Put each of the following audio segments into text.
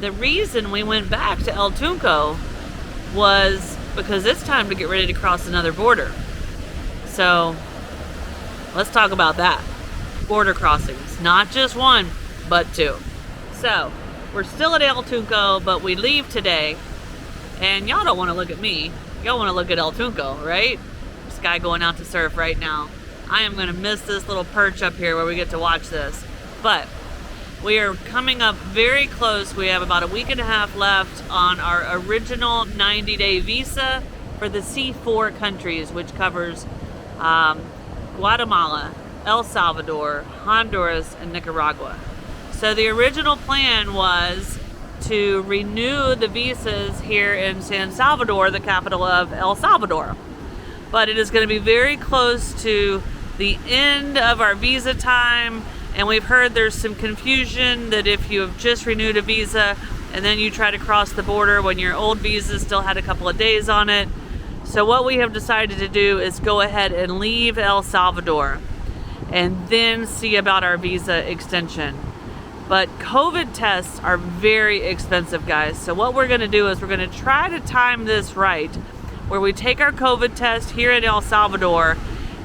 the reason we went back to El Tunco was because it's time to get ready to cross another border. So let's talk about that. Border crossings, not just one, but two. So we're still at El Tunco, but we leave today. And y'all don't want to look at me. Y'all want to look at El Tunco, right? This guy going out to surf right now. I am going to miss this little perch up here where we get to watch this. But we are coming up very close. We have about a week and a half left on our original 90-day visa for the C4 countries, which covers Guatemala, El Salvador, Honduras, and Nicaragua. So the original plan was to renew the visas here in San Salvador, the capital of El Salvador. But it is going to be very close to the end of our visa time, and we've heard there's some confusion that if you have just renewed a visa and then you try to cross the border when your old visa still had a couple of days on it. So what we have decided to do is go ahead and leave El Salvador and then see about our visa extension. But COVID tests are very expensive, guys. So what we're going to do is we're going to try to time this right, where we take our COVID test here in El Salvador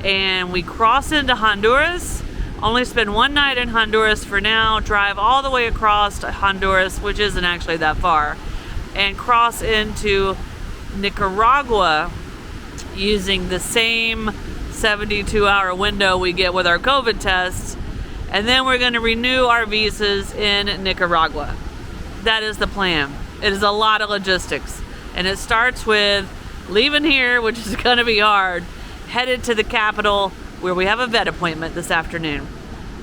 and we cross into Honduras, only spend one night in Honduras for now, drive all the way across to Honduras, which isn't actually that far, and cross into Nicaragua using the same 72-hour window we get with our COVID tests. And then we're going to renew our visas in Nicaragua. That is the plan. It is a lot of logistics. And it starts with leaving here, which is going to be hard, headed to the capital where we have a vet appointment this afternoon.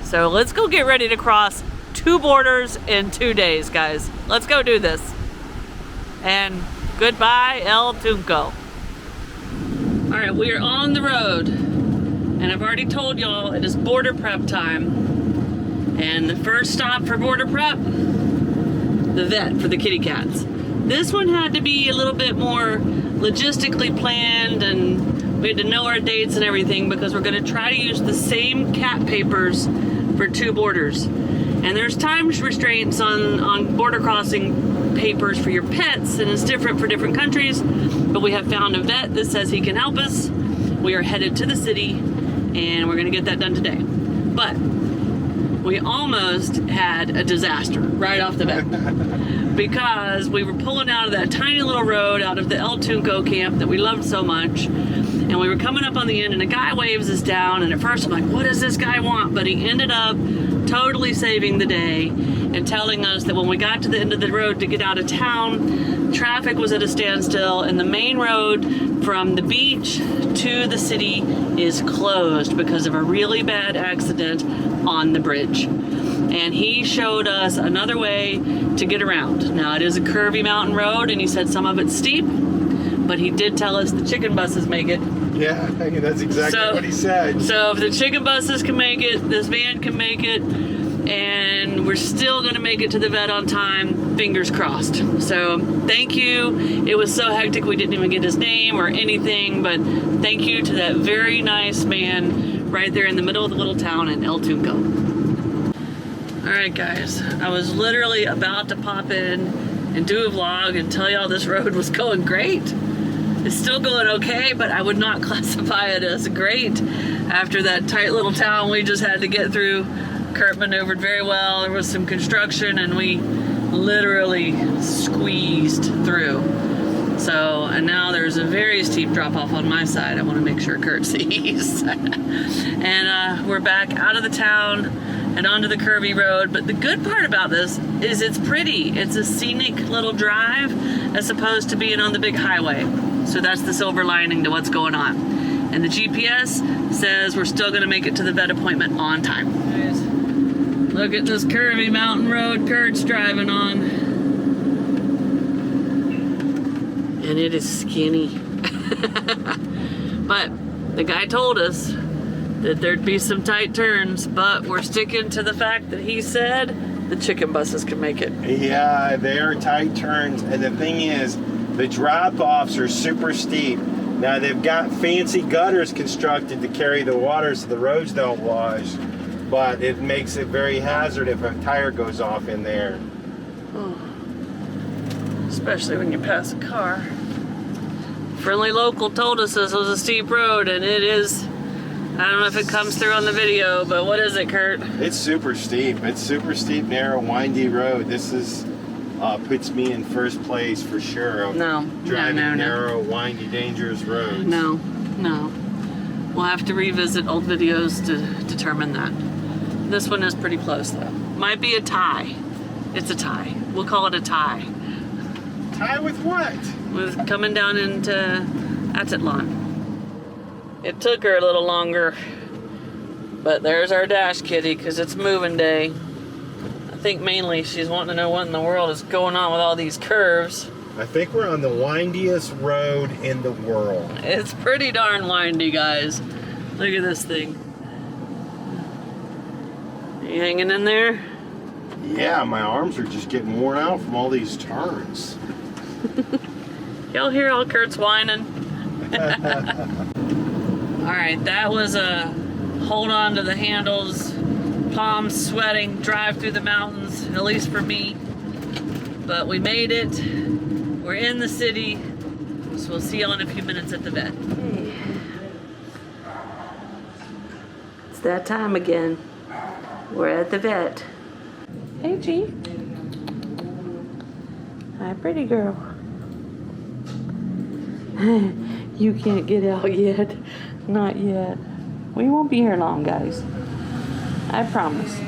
So let's go get ready to cross 2 borders in 2 days, guys. Let's go do this. And goodbye, El Tunco. All right, we are on the road. And I've already told y'all it is border prep time. And the first stop for border prep, the vet for the kitty cats. This one had to be a little bit more logistically planned, and we had to know our dates and everything because we're going to try to use the same cat papers for 2 borders. And there's time restraints on border crossing papers for your pets, and it's different for different countries. But we have found a vet that says he can help us. We are headed to the city, and we're going to get that done today. But we almost had a disaster right off the bat because we were pulling out of that tiny little road out of the El Tunco camp that we loved so much, and we were coming up on the end, and a guy waves us down, and at first I'm like, what does this guy want? But he ended up totally saving the day and telling us that when we got to the end of the road to get out of town, traffic was at a standstill, and the main road from the beach to the city is closed because of a really bad accident on the bridge. And he showed us another way to get around. Now, it is a curvy mountain road, and he said some of it's steep, but he did tell us the chicken buses make it. Yeah, that's exactly what he said. So if the chicken buses can make it, this van can make it, and we're still going to make it to the vet on time, fingers crossed. So thank you. It was so hectic we didn't even get his name or anything, but thank you to that very nice man right there in the middle of the little town in El Tunco. Alright guys, I was literally about to pop in and do a vlog and tell y'all this road was going great. It's still going okay, but I would not classify it as great after that tight little town we just had to get through. Curt maneuvered very well. There was some construction and we literally squeezed through. So, and now there's a very steep drop off on my side. I want to make sure Curt sees. And we're back out of the town and onto the curvy road. But the good part about this is it's pretty. It's a scenic little drive as opposed to being on the big highway. So that's the silver lining to what's going on. And the GPS says we're still going to make it to the vet appointment on time. Guys, look at this curvy mountain road Curt's driving on. And it is skinny. But the guy told us that there'd be some tight turns, but we're sticking to the fact that he said the chicken buses can make it. Yeah, they are tight turns, and the thing is, the drop-offs are super steep. Now they've got fancy gutters constructed to carry the water so the roads don't wash, but it makes it very hazardous if a tire goes off in there. Oh. especially when you pass a car. Friendly local told us this was a steep road, and it is. I don't know if it comes through on the video, but what is it, Kurt? It's super steep. It's super steep, narrow, windy road. This is puts me in first place for sure. Of driving narrow, windy, dangerous roads. No. We'll have to revisit old videos to determine that. This one is pretty close, though. Might be a tie. It's a tie. We'll call it a tie. Tie with what? With coming down into Atitlan. It took her a little longer, but there's our dash kitty because it's moving day. I think mainly she's wanting to know what in the world is going on with all these curves. I think we're on the windiest road in the world. It's pretty darn windy, guys. Look at this thing. Are you hanging in there? Yeah, my arms are just getting worn out from all these turns. Y'all hear all Kurt's whining? Alright, that was a hold on to the handles, palms sweating, drive through the mountains, at least for me. But we made it. We're in the city, so we'll see y'all in a few minutes at the vet. Hey. It's that time again. We're at the vet. Hey, G. Hi, pretty girl. You can't get out yet. Not yet. We won't be here long, guys. I promise.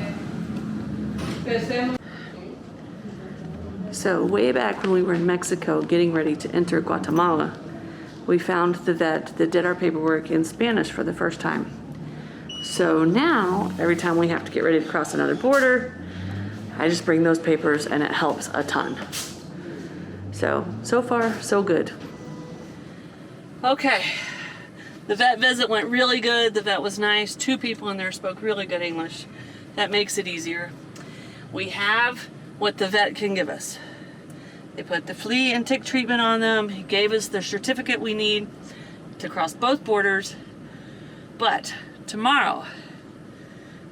So way back when we were in Mexico getting ready to enter Guatemala, we found the vet that did our paperwork in Spanish for the first time. So now, every time we have to get ready to cross another border, I just bring those papers and it helps a ton. So far, so good. Okay, the vet visit went really good. The vet was nice. 2 people in there spoke really good English. That makes it easier. We have what the vet can give us. They put the flea and tick treatment on them. He gave us the certificate we need to cross both borders. But tomorrow,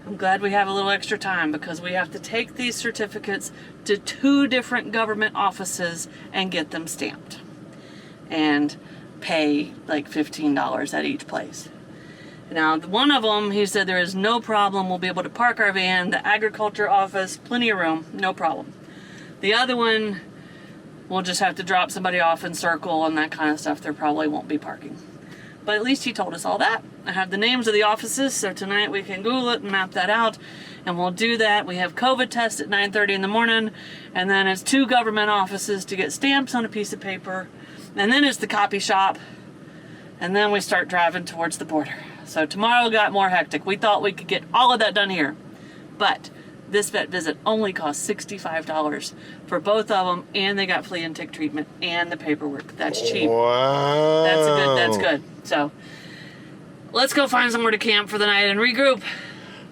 I'm glad we have a little extra time because we have to take these certificates to 2 different government offices and get them stamped. And pay like $15 at each place. Now, one of them, he said there is no problem. We'll be able to park our van. The agriculture office, plenty of room, no problem. The other one, we'll just have to drop somebody off and circle and that kind of stuff. There probably won't be parking. But at least he told us all that. I have the names of the offices, so tonight we can Google it and map that out, and we'll do that. We have COVID tests at 9:30 in the morning, and then it's 2 government offices to get stamps on a piece of paper, and then it's the copy shop, and then we start driving towards the border. So tomorrow got more hectic. We thought we could get all of that done here, but this vet visit only cost $65 for both of them, and they got flea and tick treatment and the paperwork. That's cheap. Wow. That's good. So let's go find somewhere to camp for the night and regroup.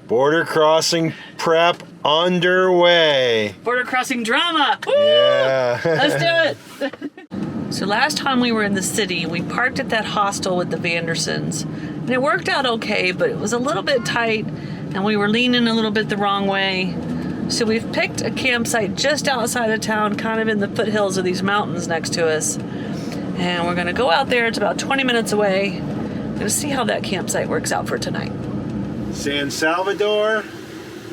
Border crossing prep underway. Border crossing drama. Woo! Yeah. Let's do it. So last time we were in the city, we parked at that hostel with the Vandersons. And it worked out okay, but it was a little bit tight and we were leaning a little bit the wrong way. So we've picked a campsite just outside of town, kind of in the foothills of these mountains next to us. And we're gonna go out there, it's about 20 minutes away. Gonna see how that campsite works out for tonight. San Salvador,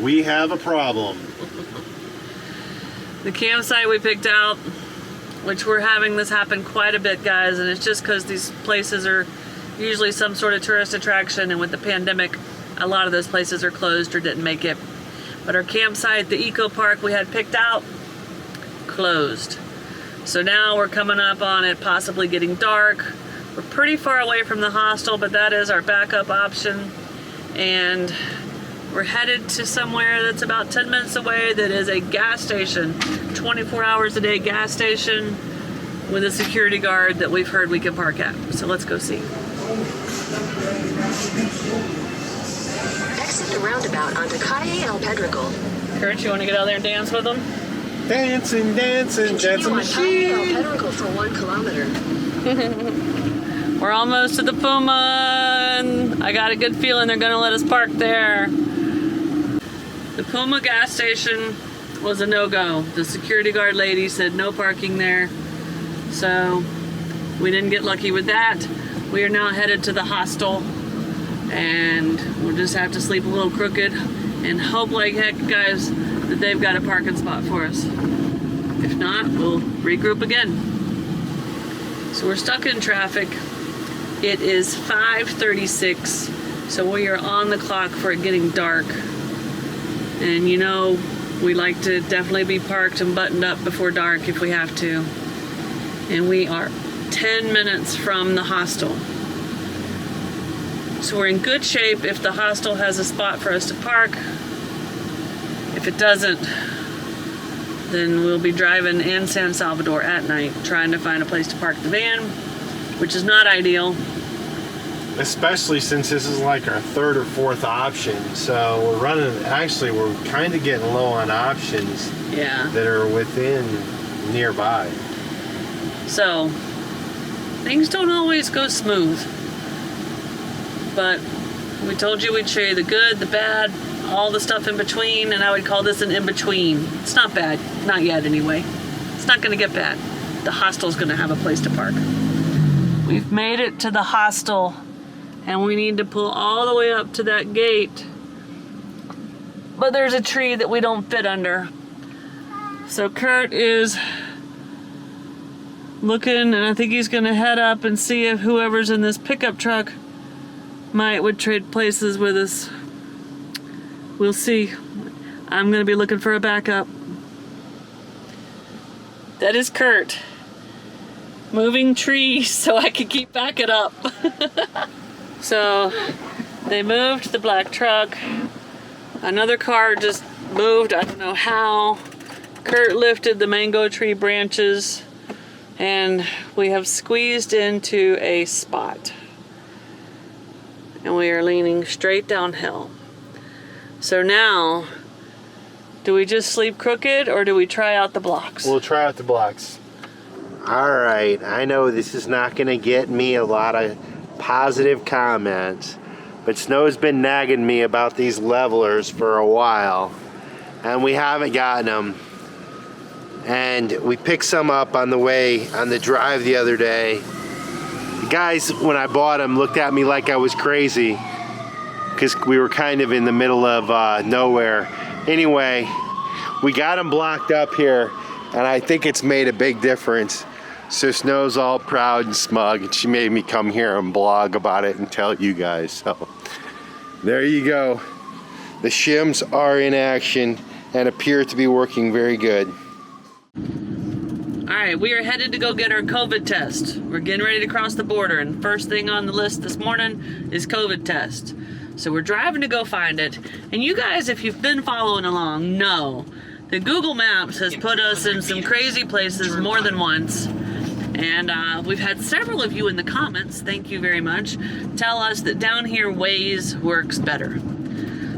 we have a problem. The campsite we picked out, which we're having this happen quite a bit, guys, and it's just because these places are usually some sort of tourist attraction, and with the pandemic, a lot of those places are closed or didn't make it. But our campsite, the eco park we had picked out, closed. So now we're coming up on it possibly getting dark. We're pretty far away from the hostel, but that is our backup option. And we're headed to somewhere that's about 10 minutes away that is a gas station, 24 hours a day gas station with a security guard that we've heard we can park at. So let's go see. Exit the roundabout onto Calle El Pedregal. Kurt, you want to get out there and dance with them? Dancing, dancing, dancing Continue on Calle El machine. Pedregal for 1 kilometer. We're almost to the Puma, and I got a good feeling they're gonna let us park there. The Puma gas station was a no-go. The security guard lady said no parking there. So we didn't get lucky with that. We are now headed to the hostel and we'll just have to sleep a little crooked and hope like heck, guys, that they've got a parking spot for us. If not, we'll regroup again. So we're stuck in traffic. It is 5:36, so we are on the clock for it getting dark. And you know, we like to definitely be parked and buttoned up before dark if we have to. And we are 10 minutes from the hostel. So we're in good shape if the hostel has a spot for us to park. If it doesn't, then we'll be driving in San Salvador at night, trying to find a place to park the van, which is not ideal. Especially since this is like our third or fourth option. So we're we're kind of getting low on options that are within nearby. So things don't always go smooth. But we told you we'd show you the good, the bad, all the stuff in between, and I would call this an in-between. It's not bad, not yet anyway. It's not gonna get bad. The hostel's gonna have a place to park. We've made it to the hostel, and we need to pull all the way up to that gate. But there's a tree that we don't fit under. So Kurt is looking, and I think he's gonna head up and see if whoever's in this pickup truck would trade places with us. We'll see. I'm gonna be looking for a backup. That is Kurt moving trees so I can keep backing up. So they moved the black truck. Another car just moved, I don't know how. Kurt lifted the mango tree branches and we have squeezed into a spot. And we are leaning straight downhill. So now, do we just sleep crooked or do we try out the blocks? We'll try out the blocks. All right, I know this is not gonna get me a lot of positive comments, but Snow's been nagging me about these levelers for a while, and we haven't gotten them. And we picked some up on the drive the other day. The guys, when I bought them, looked at me like I was crazy because we were kind of in the middle of nowhere. Anyway, we got them blocked up here, and I think it's made a big difference. So Snow's all proud and smug, and she made me come here and blog about it and tell you guys. So there you go. The shims are in action and appear to be working very good. All right, we are headed to go get our COVID test. We're getting ready to cross the border, and first thing on the list this morning is COVID test. So we're driving to go find it. And you guys, if you've been following along, know that Google Maps has put us in some crazy places more than once. And we've had several of you in the comments, thank you very much, tell us that down here Waze works better.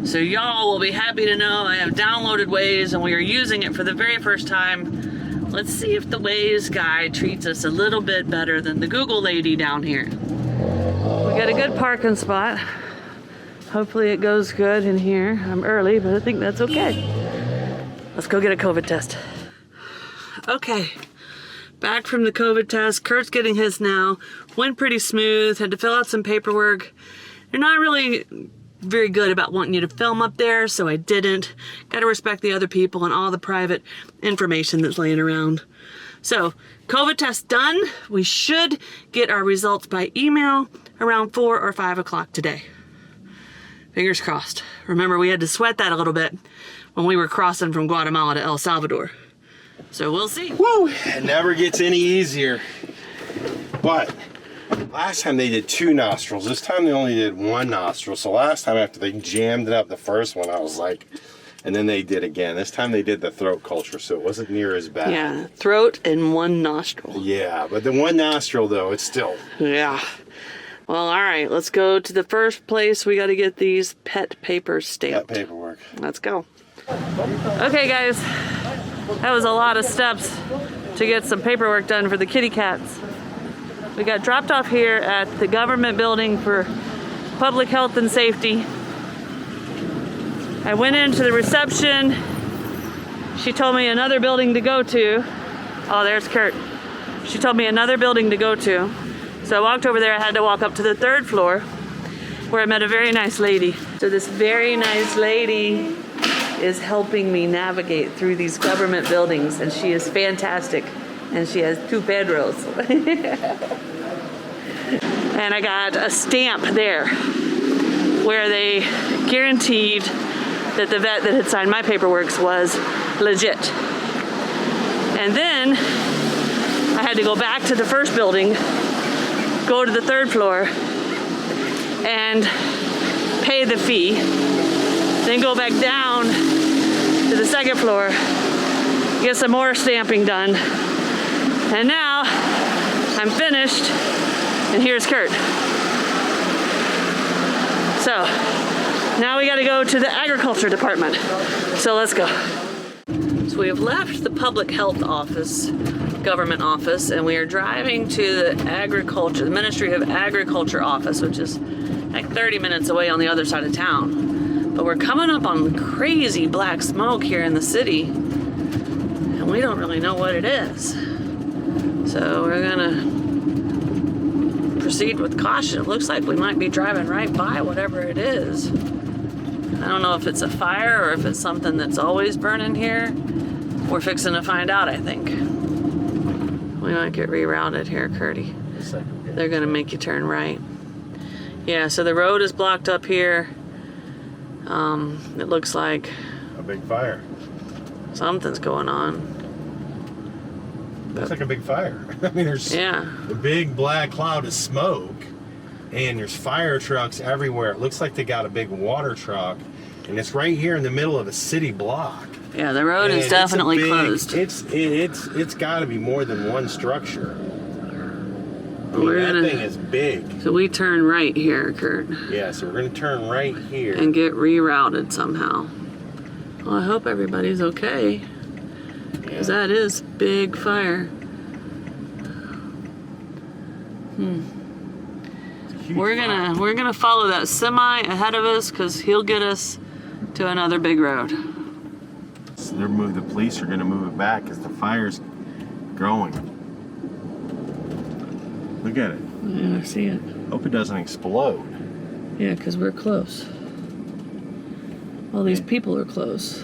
So y'all will be happy to know I have downloaded Waze and we are using it for the very first time. Let's see if the Waze guy treats us a little bit better than the Google lady down here. We got a good parking spot. Hopefully it goes good in here. I'm early, but I think that's okay. Let's go get a COVID test. Okay, back from the COVID test. Kurt's getting his now. Went pretty smooth, had to fill out some paperwork. They're not really very good about wanting you to film up there, so I didn't. Gotta respect the other people and all the private information that's laying around. So, COVID test done. We should get our results by email around 4 or 5 o'clock today. Fingers crossed. Remember, we had to sweat that a little bit when we were crossing from Guatemala to El Salvador. So we'll see. Woo! It never gets any easier. But last time they did 2 nostrils. This time they only did 1 nostril. So last time after they jammed it up the first one, I was like, and then they did again. This time they did the throat culture, so it wasn't near as bad. Yeah, throat and 1 nostril. Yeah, but the 1 nostril though, it's still. Yeah. Well, all right, let's go to the first place. We got to get these pet papers stamped. That paperwork. Let's go. Okay, guys. That was a lot of steps to get some paperwork done for the kitty cats. We got dropped off here at the government building for public health and safety. I went into the reception. she told me another building to go to. Oh, there's Kurt. She told me another building to go to. So I walked over there. I had to walk up to the 3rd floor where I met a very nice lady. So this very nice lady is helping me navigate through these government buildings, and she is fantastic. And she has 2 Pedros. And I got a stamp there where they guaranteed that the vet that had signed my paperwork was legit. And then I had to go back to the 1st building, go to the 3rd floor, and pay the fee. Then go back down to the 2nd floor, get some more stamping done. And now I'm finished, and here's Kurt. So now we gotta go to the agriculture department. So let's go. So we have left the public health office, government office, and we are driving to the Ministry of Agriculture office, which is like 30 minutes away on the other side of town. But we're coming up on crazy black smoke here in the city, and we don't really know what it is. So we're gonna proceed with caution. It looks like we might be driving right by whatever it is. I don't know if it's a fire or if it's something that's always burning here. We're fixing to find out, I think. We might get rerouted here, Curdy. They're gonna make you turn right. Yeah, so the road is blocked up here. It looks like a big fire. Something's going on. Looks like a big fire. I mean, there's a big black cloud of smoke, and there's fire trucks everywhere. It looks like they got a big water truck, and it's right here in the middle of a city block. Yeah, the road is definitely closed. It's got to be more than one structure. I mean, that thing is big. So we turn right here, Kurt. Yeah, so we're gonna turn right here and get rerouted somehow. Well, I hope everybody's okay, because that is big fire. We're gonna follow that semi ahead of us, because he'll get us to another big road. The police are gonna move it back because the fire's growing. Look at it. Yeah, I see it. Hope it doesn't explode. Yeah, because we're close. All these people are close.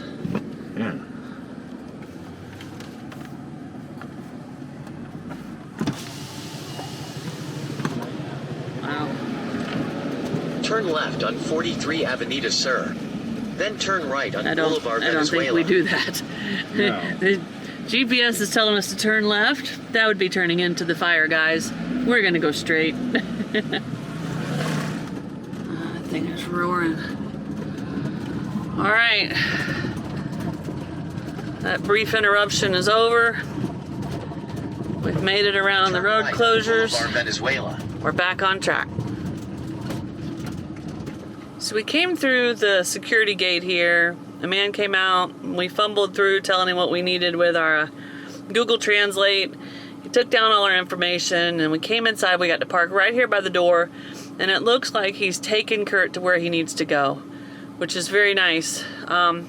Yeah. Wow. Turn left on 43 Avenida Sur. Then turn right on Boulevard Venezuela. I don't think we do that. No. The GPS is telling us to turn left. That would be turning into the fire, guys. We're gonna go straight. That thing is roaring. All right. That brief interruption is over. We've made it around the road closures. Boulevard Venezuela. We're back on track. So we came through the security gate here. A man came out. We fumbled through telling him what we needed with our Google Translate. He took down all our information, and we came inside. We got to park right here by the door, and it looks like he's taken Kurt to where he needs to go, which is very nice. And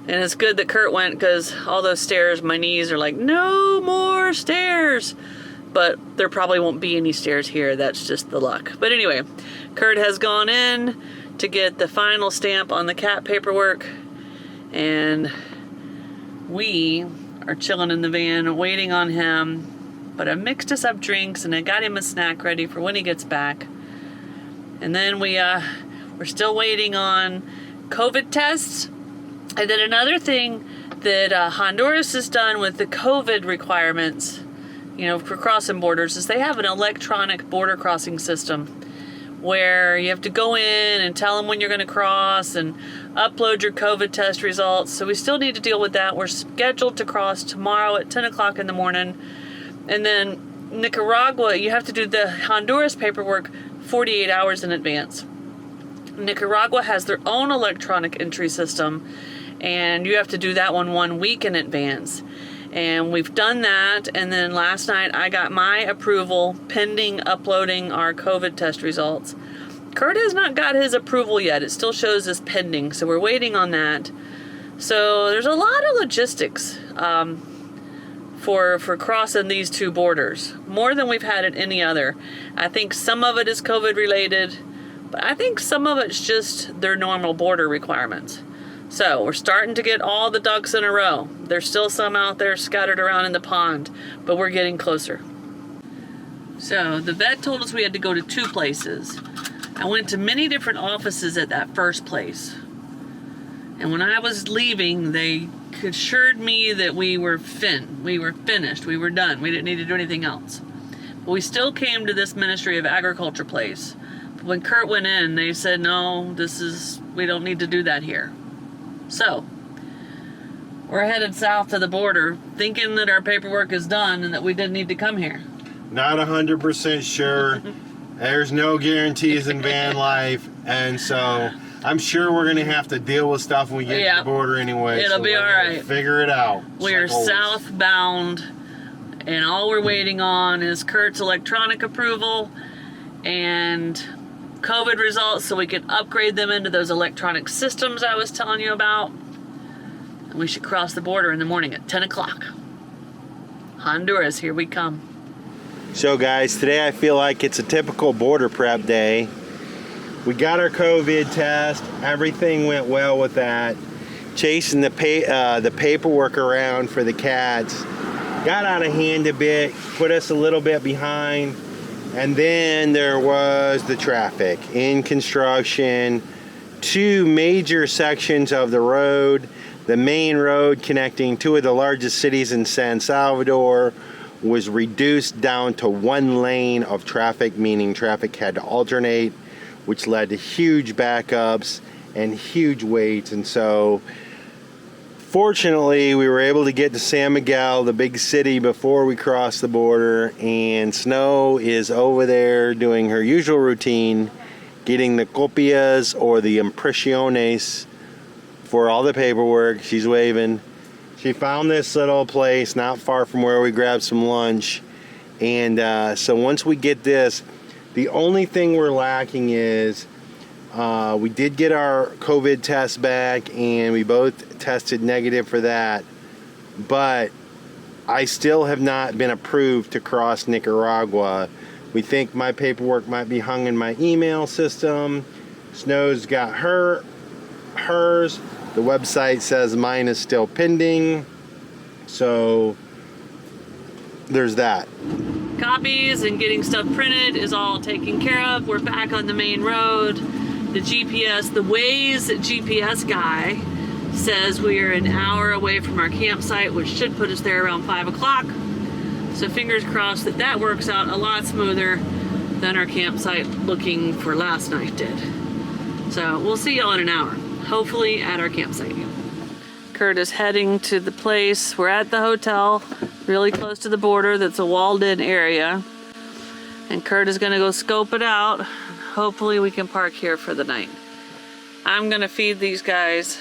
it's good that Kurt went, because all those stairs, my knees are like, no more stairs. But there probably won't be any stairs here. That's just the luck. But anyway, Kurt has gone in to get the final stamp on the cat paperwork, and we are chilling in the van waiting on him. But I mixed us up drinks, and I got him a snack ready for when he gets back. And then we're still waiting on COVID tests. And then another thing that Honduras has done with the COVID requirements, for crossing borders, is they have an electronic border crossing system where you have to go in and tell them when you're going to cross and upload your COVID test results. So we still need to deal with that. We're scheduled to cross tomorrow at 10 o'clock in the morning. And then Nicaragua, you have to do the Honduras paperwork 48 hours in advance. Nicaragua has their own electronic entry system, and you have to do that 1 week in advance. And we've done that, and then last night I got my approval pending uploading our COVID test results. Kurt has not got his approval yet. It still shows as pending, so we're waiting on that. So there's a lot of logistics for crossing these two borders, more than we've had at any other. I think some of it is COVID related, but I think some of it's just their normal border requirements. So we're starting to get all the ducks in a row. There's still some out there scattered around in the pond, but we're getting closer. So the vet told us we had to go to 2 places. I went to many different offices at that first place. And when I was leaving, they assured me that we were finished, we were done, we didn't need to do anything else. But we still came to this Ministry of Agriculture place. But when Curt went in, they said, no, we don't need to do that here. So, we're headed south to the border, thinking that our paperwork is done and that we didn't need to come here. Not 100% sure. There's no guarantees in van life, and so I'm sure we're gonna have to deal with stuff when we get to the border anyway. It'll be all right. Figure it out. We're southbound, and all we're waiting on is Curt's electronic approval and COVID results so we can upgrade them into those electronic systems I was telling you about. And we should cross the border in the morning at 10 o'clock. Honduras, here we come. So guys, today I feel like it's a typical border prep day. We got our COVID test. Everything went well with that. Chasing the paperwork around for the cats got out of hand a bit, put us a little bit behind. And then there was the traffic in construction. 2 major sections of the road. The main road connecting 2 of the largest cities in San Salvador was reduced down to 1 lane of traffic, meaning traffic had to alternate, which led to huge backups and huge waits. And so fortunately we were able to get to San Miguel, the big city, before we crossed the border, and Snow is over there doing her usual routine, getting the copias or the impresiones for all the paperwork. She's waving. She found this little place not far from where we grabbed some lunch, and so once we get this, the only thing we're lacking is we did get our COVID test back and we both tested negative for that, but I still have not been approved to cross Nicaragua. We think my paperwork might be hung in my email system. Snow's got hers. The website says mine is still pending. So there's that. Copies and getting stuff printed is all taken care of. We're back on the main road. The GPS, the Waze GPS guy says we are an hour away from our campsite, which should put us there around 5 o'clock. So fingers crossed that that works out a lot smoother than our campsite looking for last night did. So we'll see y'all in an hour, hopefully at our campsite. Curt is heading to the place. We're at the hotel, really close to the border. That's a walled-in area. And Curt is gonna go scope it out. Hopefully we can park here for the night. I'm gonna feed these guys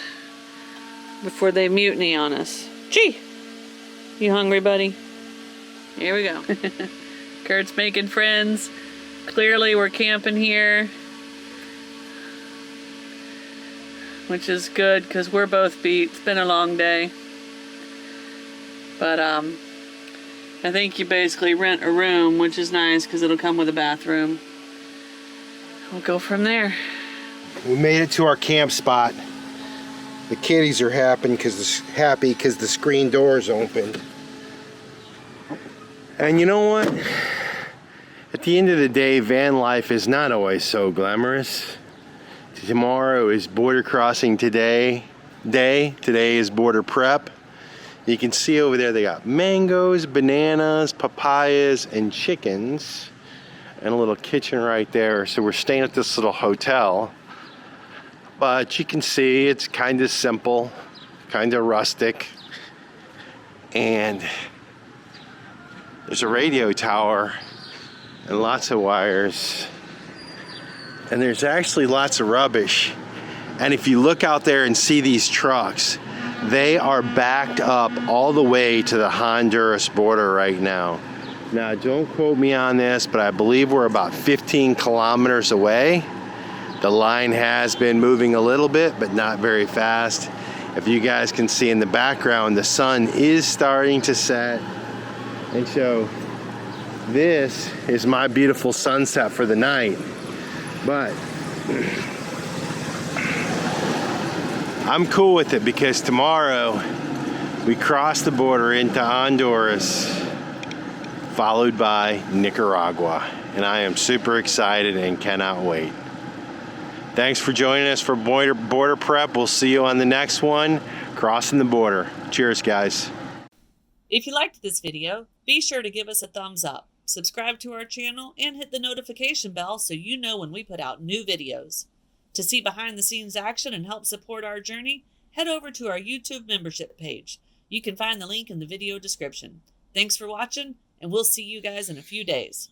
before they mutiny on us. Gee, you hungry, buddy? Here we go. Curt's making friends. Clearly we're camping here, which is good because we're both beat. It's been a long day. But I think you basically rent a room, which is nice because it'll come with a bathroom. We'll go from there. We made it to our camp spot. The kitties are happy because the screen door is open. And you know what? At the end of the day, van life is not always so glamorous. Tomorrow is border crossing today. Today is border prep. You can see over there they got mangoes, bananas, papayas, and chickens. And a little kitchen right there. So we're staying at this little hotel. But you can see it's kind of simple, kind of rustic. And there's a radio tower and lots of wires. And there's actually lots of rubbish. And if you look out there and see these trucks, they are backed up all the way to the Honduras border right now. Now, don't quote me on this, but I believe we're about 15 kilometers away. The line has been moving a little bit, but not very fast. If you guys can see in the background, the sun is starting to set. And so this is my beautiful sunset for the night. But I'm cool with it because tomorrow we cross the border into Honduras, followed by Nicaragua. And I am super excited and cannot wait. Thanks for joining us for Border Prep. We'll see you on the next one, crossing the border. Cheers, guys. If you liked this video, be sure to give us a thumbs up, subscribe to our channel, and hit the notification bell so you know when we put out new videos. To see behind the scenes action and help support our journey, head over to our YouTube membership page. You can find the link in the video description. Thanks for watching, and we'll see you guys in a few days.